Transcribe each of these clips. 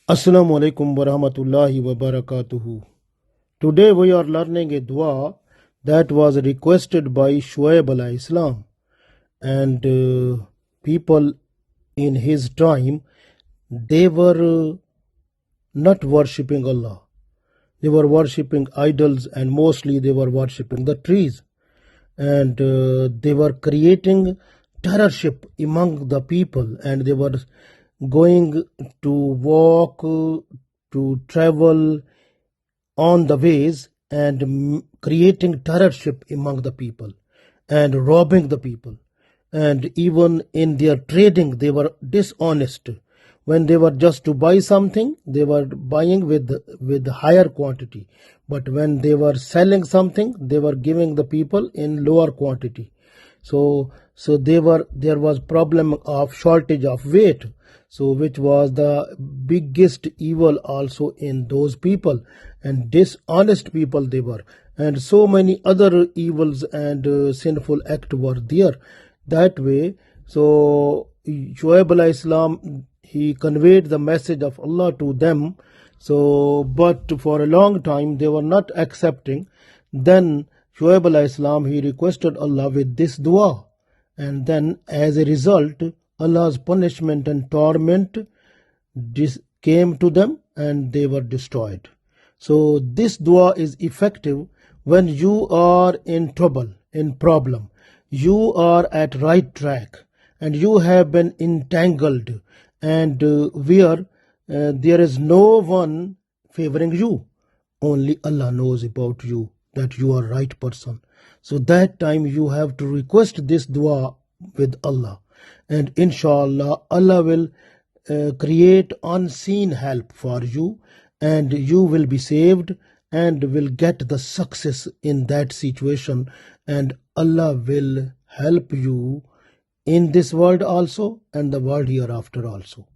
Assalamu alaikum wa rahmatullahi wa barakatuhu. Today we are learning a dua that was requested by Shuaib alayhi Islam, and people in his time, they were not worshipping Allah. They were worshipping idols, and mostly they were worshipping the trees, and they were creating terrorship among the people, and they were going to walk, to travel on the ways, and creating terrorship among the people and robbing the people. And even in their trading, they were dishonest. When they were just to buy something, they were buying with higher quantity, but when they were selling something, they were giving the people in lower quantity. So there was problem of shortage of weight, so which was the biggest evil also in those people, and dishonest people they were, and so many other evils and sinful acts were there that way. So Shuaib alayhi Islam, he conveyed the message of Allah to them, so but for a long time they were not accepting. Then Shuaib alayhi Islam, he requested Allah with this dua, and then as a result Allah's punishment and torment came to them and they were destroyed. So this dua is effective when you are in trouble, in problem, you are at right track, and you have been entangled, and where there is no one favoring you. Only Allah knows about you, that you are right person. So that time you have to request this dua with Allah, and inshallah Allah will create unseen help for you, and you will be saved and will get the success in that situation, and Allah will help you in this world also and the world hereafter also.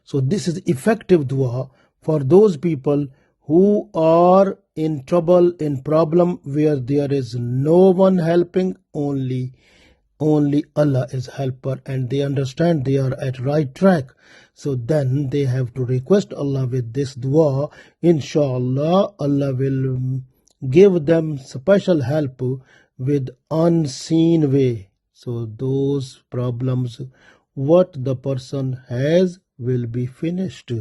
So this is effective dua for those people who are in trouble, in problem, where there is no one helping, only Allah is helper, and they understand they are at right track. So then they have to request Allah with this dua. Inshallah, Allah will give them special help with unseen way. So those problems what the person has will be finished,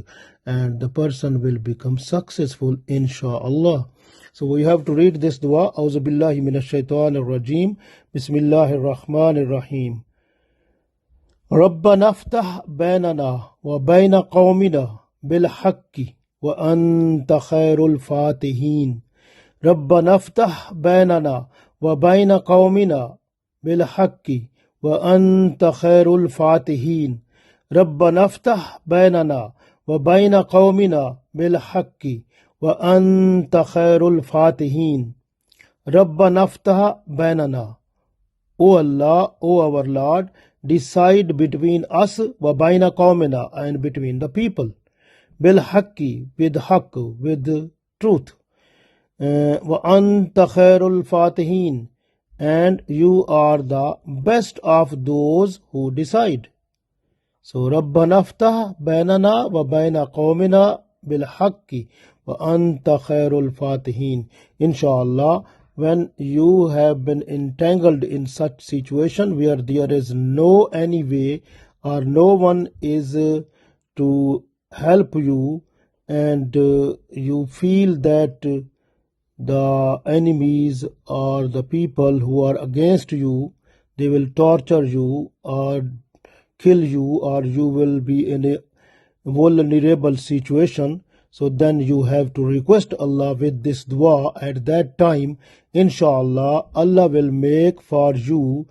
and the person will become successful, inshallah. So we have to read this dua. Auzu billahi minash shaitanir rajim. Bismillahir rahmanir rahim. ربنا افتح بيننا وبين قومنا بالحق وأنت خير الفاتحين. ربنا افتح بيننا وبين قومنا بالحق وأنت خير الفاتحين. ربنا افتح بيننا وبين قومنا بالحق وأنت خير الفاتحين. ربنا افتح بيننا. O Allah, O our Lord, decide between us wa baina qawmina, and between the people, bil haqqi, with haqq, with truth, wa anta khairul fatihin, and you are the best of those who decide. So Rabbana aftah bainana wa baina qawmina bil haqqi wa anta khairul fatihin. Inshallah, when you have been entangled in such situation where there is no any way or no one is to help you, and you feel that the enemies or the people who are against you, they will torture you or kill you, or you will be in a vulnerable situation, so then you have to request Allah with this dua. At that time, inshallah, Allah will make for you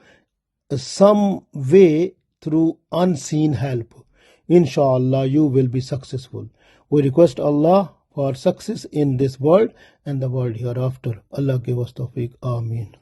some way through unseen help. Inshallah, you will be successful. We request Allah for success in this world and the world hereafter. Allah give us tawfiq. Ameen.